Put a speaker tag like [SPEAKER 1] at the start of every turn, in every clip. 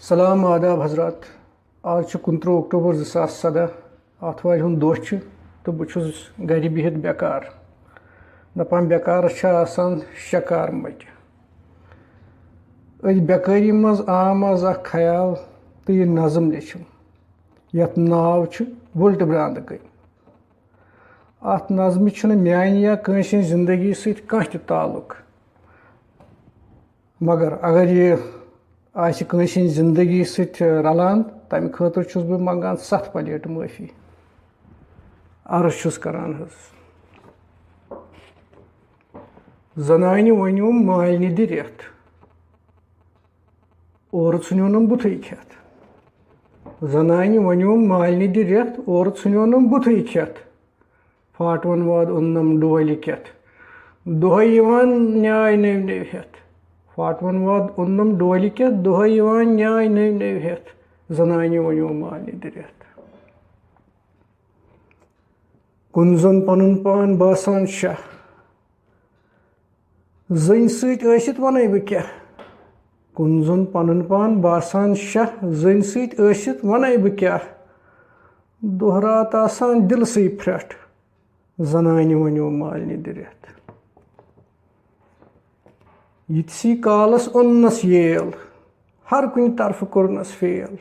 [SPEAKER 1] सलाम आदाब हजरात। आज 19 अक्टूबर 2017 आतवार हूँ दोह तो बहुत घर बिहित बेकार दपान बेकार शकार मच अ बेकारी मज आम आज ख्याल तो यह नज़म लिखम यथ नाव वुल्ट ब्रांद कन। अत नज़म म्यान या कंस जिंदगी सह ताल्लुक, मगर अगर यह आज कंस जिंदगी रलान तम खतर छुस बह मंगान 7 प्लेट माफ़ी अर्ज छुस करान हज। जनानि वोनुम मालनि दि रेत और नुनम बुथै खेत। जनानि वोनुम मालनि दि रेत और नुनम बुथै खेत। फाटवन वाद उन्नम डोलि केत दोहै यिवान न्याय नव नव हेत। फाटवन वाद उन्नम डोलि केत दोहै यिवान न्याय नव नव हेत। जनानि वोनुम मालनि दि रेत। कुन जन पनुन पान बासान शाह जन सत वनै बह क्या। कुन जन पनुन पान बासान शाह जन सत वनै बह क्या। दोह रात आसान दिल से फ्रेट जनानि वोनुम मालनि दि रेत। यितसी कालस ओन्नस येल हर कुन तरफ कोरनस फेल।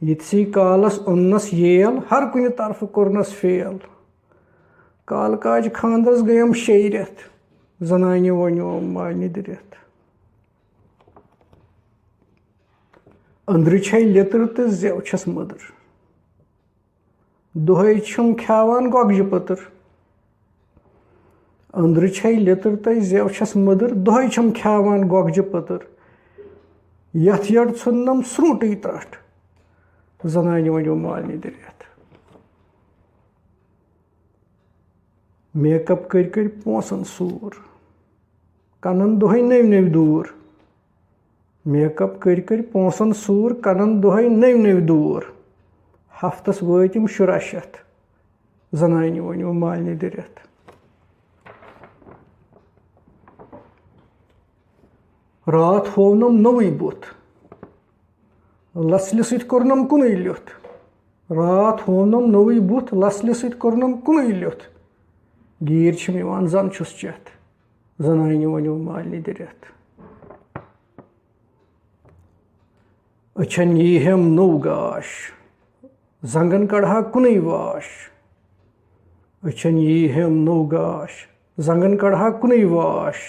[SPEAKER 1] यितसी कालस ओन्नस येल हर कुन तरफ कोरनस फेल। काल काज खानदरस गयम 6 रेत जनानि वोनुम मालनि दि रेत। अंदर छै लित्र तो जेव छस मदर दोहै छम खावान गोगज पतर। अंदर छै लित्र तो जेव छस मदर दोहै छम खावान गोगज पतर। यथ यड़ नुनम स्रूटै त्रट जनानि वोनुम मालनि दि रेत। मेकअप कर पोंसन सूर कनन दोहै नव नव दूर। मेकअप कर पोंसन सूर कनन दोहै नव नव दूर। हफ्तस वतम 1700 जनानि वोनुम मालनि दि रेत। रात होवनम नवै बुथ लसलि सत कोरनम कुनै ल्युथ। रात होवनम नवै बुथ लसलि सत कोरनम कुनै ल्युथ। गीर छम यिवान जन छुस चेथ जनानि वोनुम मालनि दि रेत। अछन यी हेम नौ गाश जंगन कढ़ा कुनै वाश। अछन यी हेम नौ गाश जंगन कढ़ा कुनै वाश।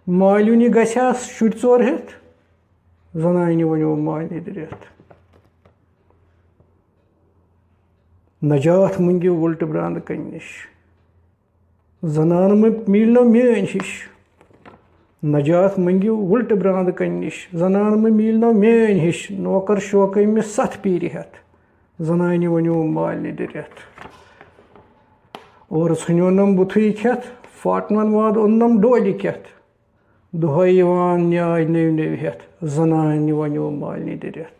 [SPEAKER 1] माल्युन यह गछास शुर 4 हेत जनानि वोनुम मालनि दि रेत। नजात मंगिव वुल्ट ब्रांद कन निश जनान मिलनो मेन हिश। नजात मंगिव वुल्ट ब्रांद कन निश जनान मिलनो मेन हिश। नौकर शोकम 7 पीर हेत जनानि वोनुम मालनि दि रेत। और नुनम बुथै खेत फाटवन वाद उन्नम डोलि केत दोहै यिवान न्याय नव नव हेत जनानि वोनुम मालनि दि रेत।